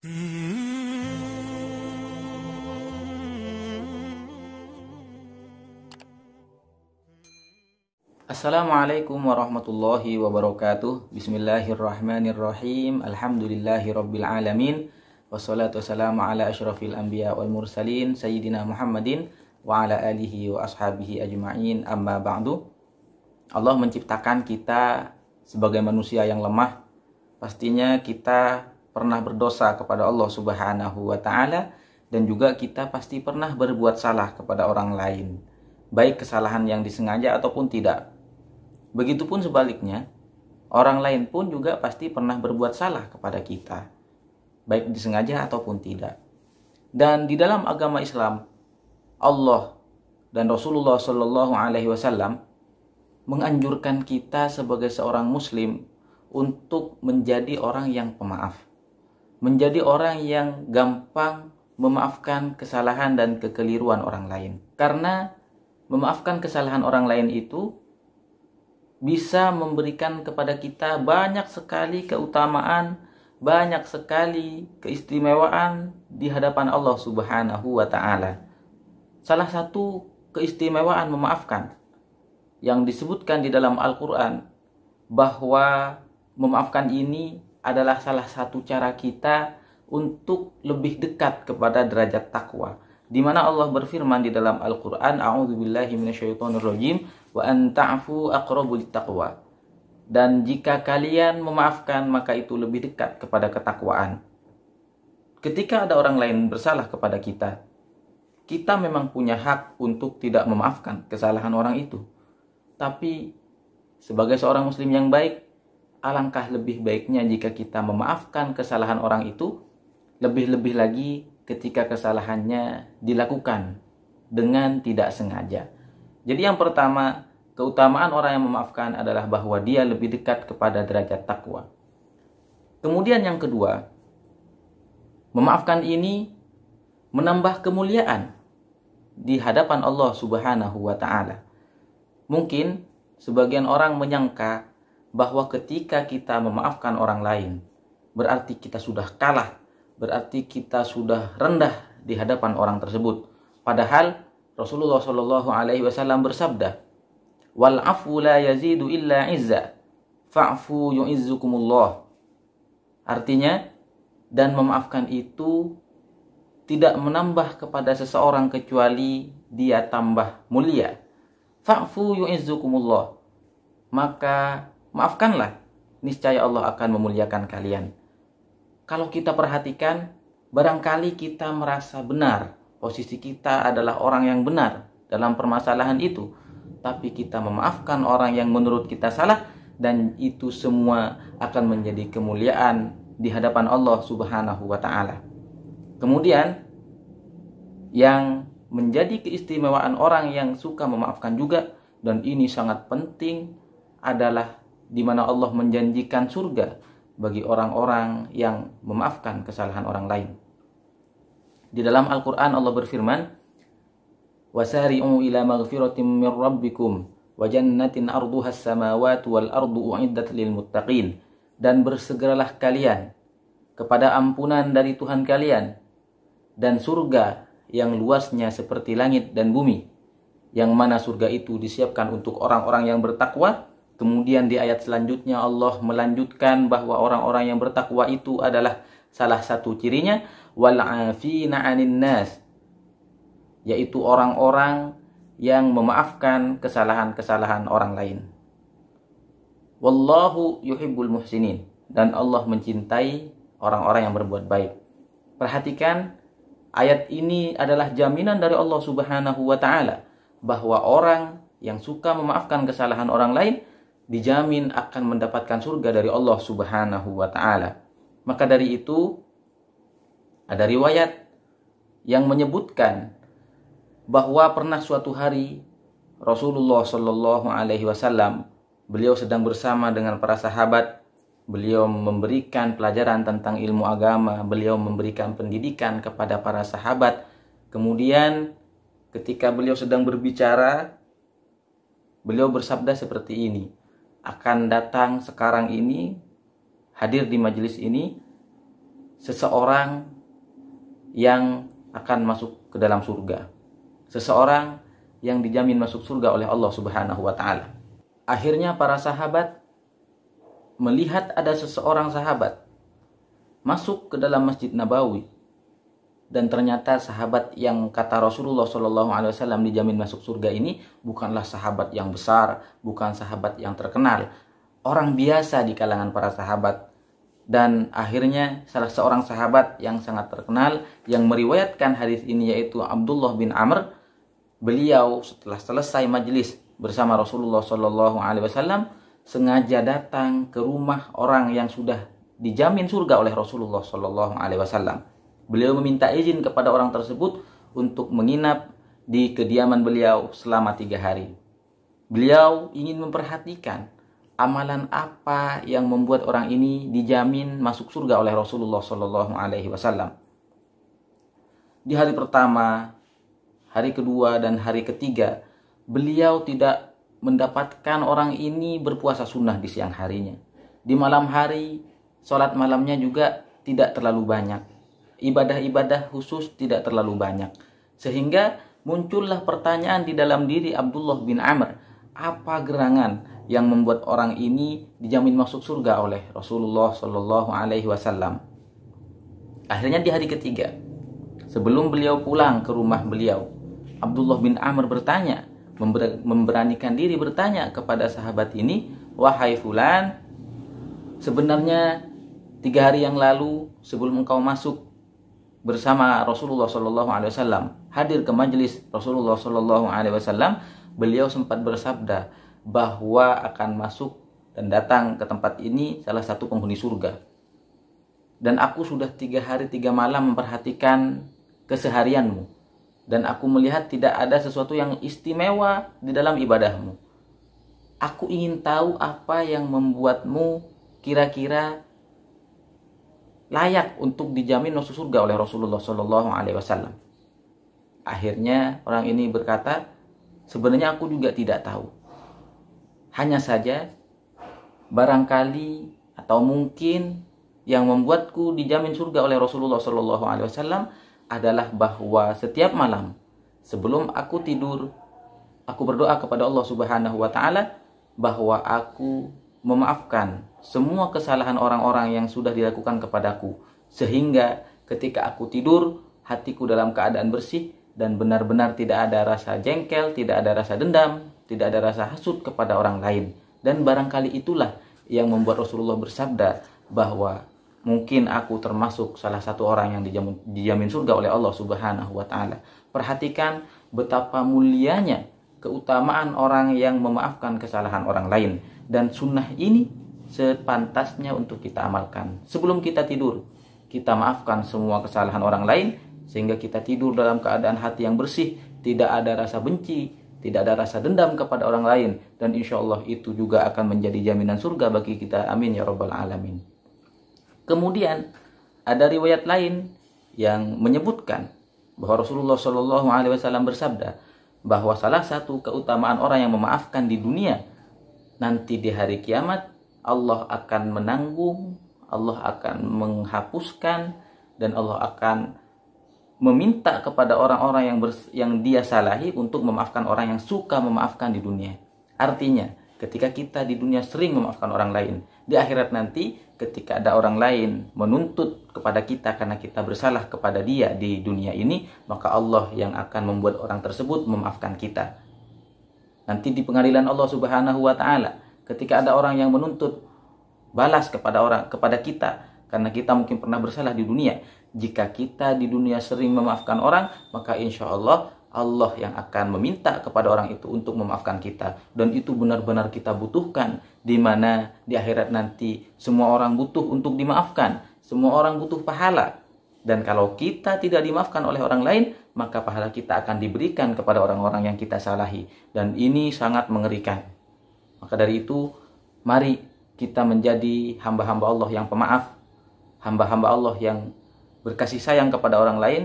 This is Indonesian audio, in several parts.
Assalamualaikum warahmatullahi wabarakatuh. Bismillahirrahmanirrahim. Alhamdulillahirabbil alamin. Wassalatu wassalamu ala asyrafil anbiya wal mursalin sayyidina Muhammadin wa ala alihi wa ashabihi ajma'in. Amma ba'du. Allah menciptakan kita sebagai manusia yang lemah. Pastinya kita pernah berdosa kepada Allah Subhanahu wa taala, dan juga kita pasti pernah berbuat salah kepada orang lain, baik kesalahan yang disengaja ataupun tidak. Begitupun sebaliknya, orang lain pun juga pasti pernah berbuat salah kepada kita, baik disengaja ataupun tidak. Dan di dalam agama Islam, Allah dan Rasulullah Shallallahu Alaihi Wasallam menganjurkan kita sebagai seorang Muslim untuk menjadi orang yang pemaaf, menjadi orang yang gampang memaafkan kesalahan dan kekeliruan orang lain. Karena memaafkan kesalahan orang lain itu bisa memberikan kepada kita banyak sekali keutamaan, banyak sekali keistimewaan di hadapan Allah Subhanahu wa taala. Salah satu keistimewaan memaafkan yang disebutkan di dalam Al-Qur'an, bahwa memaafkan ini adalah salah satu cara kita untuk lebih dekat kepada derajat takwa. Di mana Allah berfirman di dalam Al-Qur'an, a'udzubillahi minasyaitonirrajim, wa an ta'fu aqrabu littaqwa. Dan jika kalian memaafkan, maka itu lebih dekat kepada ketakwaan. Ketika ada orang lain bersalah kepada kita, kita memang punya hak untuk tidak memaafkan kesalahan orang itu. Tapi sebagai seorang muslim yang baik, alangkah lebih baiknya jika kita memaafkan kesalahan orang itu, lebih-lebih lagi ketika kesalahannya dilakukan dengan tidak sengaja. Jadi yang pertama, keutamaan orang yang memaafkan adalah bahwa dia lebih dekat kepada derajat takwa. Kemudian yang kedua, memaafkan ini menambah kemuliaan di hadapan Allah Subhanahu wa taala. Mungkin sebagian orang menyangka bahwa ketika kita memaafkan orang lain, berarti kita sudah kalah, berarti kita sudah rendah di hadapan orang tersebut. Padahal Rasulullah Shallallahu Alaihi Wasallam bersabda, "Wal afu la yazidu illa izza, fa'fu yu'izzukumullah." Artinya, dan memaafkan itu tidak menambah kepada seseorang kecuali dia tambah mulia. Fa'fu yu'izzukumullah. Maka maafkanlah, niscaya Allah akan memuliakan kalian. Kalau kita perhatikan, barangkali kita merasa benar, posisi kita adalah orang yang benar dalam permasalahan itu, tapi kita memaafkan orang yang menurut kita salah, dan itu semua akan menjadi kemuliaan di hadapan Allah Subhanahu wa taala. Kemudian yang menjadi keistimewaan orang yang suka memaafkan juga, dan ini sangat penting, adalah di mana Allah menjanjikan surga bagi orang-orang yang memaafkan kesalahan orang lain. Di dalam Al-Qur'an Allah berfirman, "Wasari'u ila maghfiratin min rabbikum wa jannatin arduha as-samawati wal ardu u'iddat lil muttaqin." Dan bersegeralah kalian kepada ampunan dari Tuhan kalian dan surga yang luasnya seperti langit dan bumi, yang mana surga itu disiapkan untuk orang-orang yang bertakwa. Kemudian di ayat selanjutnya Allah melanjutkan bahwa orang-orang yang bertakwa itu adalah salah satu cirinya wal 'afina 'anil nas, yaitu orang-orang yang memaafkan kesalahan-kesalahan orang lain. Wallahu yuhibbul muhsinin, dan Allah mencintai orang-orang yang berbuat baik. Perhatikan, ayat ini adalah jaminan dari Allah Subhanahu wa taala bahwa orang yang suka memaafkan kesalahan orang lain dijamin akan mendapatkan surga dari Allah Subhanahu wa taala. Maka dari itu ada riwayat yang menyebutkan bahwa pernah suatu hari Rasulullah Shallallahu Alaihi Wasallam, beliau sedang bersama dengan para sahabat, beliau memberikan pelajaran tentang ilmu agama, beliau memberikan pendidikan kepada para sahabat. Kemudian ketika beliau sedang berbicara, beliau bersabda seperti ini, akan datang sekarang ini, hadir di majelis ini, seseorang yang akan masuk ke dalam surga. Seseorang yang dijamin masuk surga oleh Allah Subhanahu wa taala. Akhirnya para sahabat melihat ada seseorang sahabat masuk ke dalam Masjid Nabawi, dan ternyata sahabat yang kata Rasulullah SAW dijamin masuk surga ini bukanlah sahabat yang besar, bukan sahabat yang terkenal, orang biasa di kalangan para sahabat. Dan akhirnya salah seorang sahabat yang sangat terkenal yang meriwayatkan hadis ini yaitu Abdullah bin Amr, beliau setelah selesai majelis bersama Rasulullah SAW sengaja datang ke rumah orang yang sudah dijamin surga oleh Rasulullah SAW. Beliau meminta izin kepada orang tersebut untuk menginap di kediaman beliau selama 3 hari. Beliau ingin memperhatikan amalan apa yang membuat orang ini dijamin masuk surga oleh Rasulullah SAW. Di hari pertama, hari kedua, dan hari ketiga, beliau tidak mendapatkan orang ini berpuasa sunnah di siang harinya. Di malam hari, sholat malamnya juga tidak terlalu banyak. Ibadah-ibadah khusus tidak terlalu banyak. Sehingga muncullah pertanyaan di dalam diri Abdullah bin Amr, apa gerangan yang membuat orang ini dijamin masuk surga oleh Rasulullah SAW. Akhirnya di hari ketiga, sebelum beliau pulang ke rumah beliau, Abdullah bin Amr bertanya, memberanikan diri bertanya kepada sahabat ini, wahai fulan, sebenarnya 3 hari yang lalu sebelum engkau masuk bersama Rasulullah SAW, hadir ke majelis Rasulullah SAW, beliau sempat bersabda bahwa akan masuk dan datang ke tempat ini salah satu penghuni surga. Dan aku sudah 3 hari 3 malam memperhatikan keseharianmu, dan aku melihat tidak ada sesuatu yang istimewa di dalam ibadahmu. Aku ingin tahu apa yang membuatmu kira-kira layak untuk dijamin masuk surga oleh Rasulullah SAW. Akhirnya orang ini berkata, sebenarnya aku juga tidak tahu. Hanya saja barangkali atau mungkin yang membuatku dijamin surga oleh Rasulullah SAW adalah bahwa setiap malam sebelum aku tidur, aku berdoa kepada Allah Subhanahu wa taala bahwa aku memaafkan semua kesalahan orang-orang yang sudah dilakukan kepadaku, sehingga ketika aku tidur hatiku dalam keadaan bersih dan benar-benar tidak ada rasa jengkel, tidak ada rasa dendam, tidak ada rasa hasud kepada orang lain. Dan barangkali itulah yang membuat Rasulullah bersabda bahwa mungkin aku termasuk salah satu orang yang dijamin surga oleh Allah Subhanahu wa taala. Perhatikan betapa mulianya keutamaan orang yang memaafkan kesalahan orang lain, dan sunnah ini sepantasnya untuk kita amalkan. Sebelum kita tidur, kita maafkan semua kesalahan orang lain sehingga kita tidur dalam keadaan hati yang bersih, tidak ada rasa benci, tidak ada rasa dendam kepada orang lain, dan insya Allah itu juga akan menjadi jaminan surga bagi kita. Amin ya rabbal alamin. Kemudian ada riwayat lain yang menyebutkan bahwa Rasulullah SAW bersabda bahwa salah satu keutamaan orang yang memaafkan di dunia, nanti di hari kiamat Allah akan menanggung, Allah akan menghapuskan, dan Allah akan meminta kepada orang-orang yang dia salahi untuk memaafkan orang yang suka memaafkan di dunia. Artinya, ketika kita di dunia sering memaafkan orang lain, di akhirat nanti ketika ada orang lain menuntut kepada kita karena kita bersalah kepada dia di dunia ini, maka Allah yang akan membuat orang tersebut memaafkan kita. Nanti di pengadilan Allah Subhanahu wa taala, ketika ada orang yang menuntut balas kepada kita karena kita mungkin pernah bersalah di dunia, jika kita di dunia sering memaafkan orang, maka insya Allah Allah yang akan meminta kepada orang itu untuk memaafkan kita. Dan itu benar-benar kita butuhkan, di mana di akhirat nanti semua orang butuh untuk dimaafkan, semua orang butuh pahala. Dan kalau kita tidak dimaafkan oleh orang lain, maka pahala kita akan diberikan kepada orang-orang yang kita salahi. Dan ini sangat mengerikan. Maka dari itu, mari kita menjadi hamba-hamba Allah yang pemaaf, hamba-hamba Allah yang berkasih sayang kepada orang lain,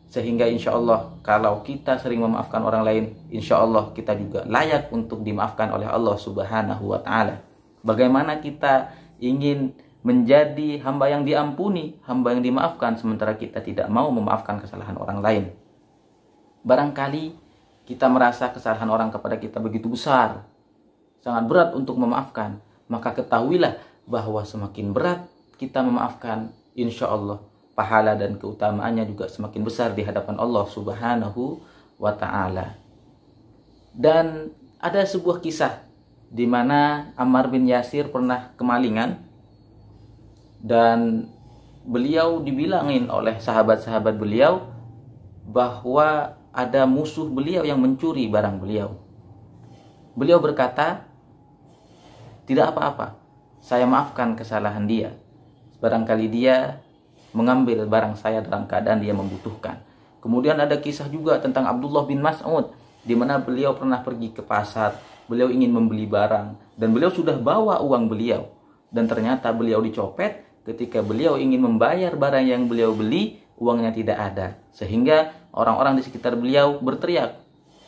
sehingga insya Allah kalau kita sering memaafkan orang lain, insya Allah kita juga layak untuk dimaafkan oleh Allah Subhanahu wa ta'ala. Bagaimana kita ingin menjadi hamba yang diampuni, hamba yang dimaafkan, sementara kita tidak mau memaafkan kesalahan orang lain. Barangkali kita merasa kesalahan orang kepada kita begitu besar, sangat berat untuk memaafkan, maka ketahuilah bahwa semakin berat kita memaafkan, insya Allah pahala dan keutamaannya juga semakin besar di hadapan Allah Subhanahu wa Ta'ala. Dan ada sebuah kisah di mana Ammar bin Yasir pernah kemalingan, dan beliau dibilangin oleh sahabat-sahabat beliau bahwa ada musuh beliau yang mencuri barang beliau. Beliau berkata, tidak apa-apa, saya maafkan kesalahan dia. Barangkali dia mengambil barang saya dalam keadaan dia membutuhkan. Kemudian ada kisah juga tentang Abdullah bin Mas'ud, di mana beliau pernah pergi ke pasar, beliau ingin membeli barang, dan beliau sudah bawa uang beliau. Dan ternyata beliau dicopet ketika beliau ingin membayar barang yang beliau beli, uangnya tidak ada. Sehingga orang-orang di sekitar beliau berteriak,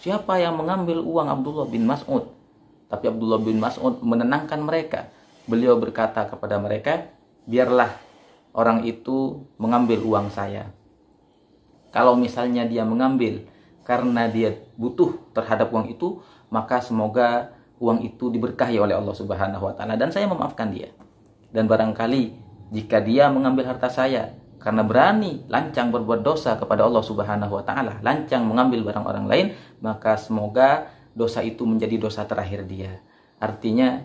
siapa yang mengambil uang Abdullah bin Mas'ud? Tapi Abdullah bin Mas'ud menenangkan mereka. Beliau berkata kepada mereka, biarlah orang itu mengambil uang saya. Kalau misalnya dia mengambil karena dia butuh terhadap uang itu, maka semoga uang itu diberkahi oleh Allah Subhanahu wa Ta'ala dan saya memaafkan dia. Dan barangkali jika dia mengambil harta saya karena berani lancang berbuat dosa kepada Allah Subhanahu wa Ta'ala, lancang mengambil barang orang lain, maka semoga dosa itu menjadi dosa terakhir dia. Artinya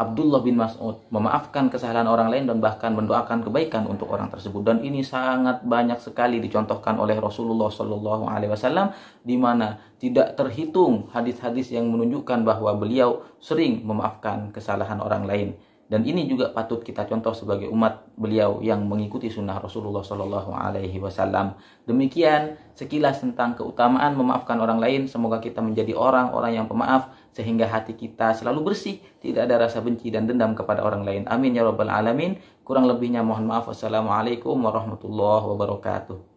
Abdullah bin Mas'ud memaafkan kesalahan orang lain dan bahkan mendoakan kebaikan untuk orang tersebut. Dan ini sangat banyak sekali dicontohkan oleh Rasulullah SAW, di mana tidak terhitung hadis-hadis yang menunjukkan bahwa beliau sering memaafkan kesalahan orang lain. Dan ini juga patut kita contoh sebagai umat beliau yang mengikuti sunnah Rasulullah SAW. Demikian sekilas tentang keutamaan memaafkan orang lain. Semoga kita menjadi orang-orang yang pemaaf, sehingga hati kita selalu bersih, tidak ada rasa benci dan dendam kepada orang lain. Amin ya rabbal alamin. Kurang lebihnya mohon maaf. Wassalamualaikum warahmatullahi wabarakatuh.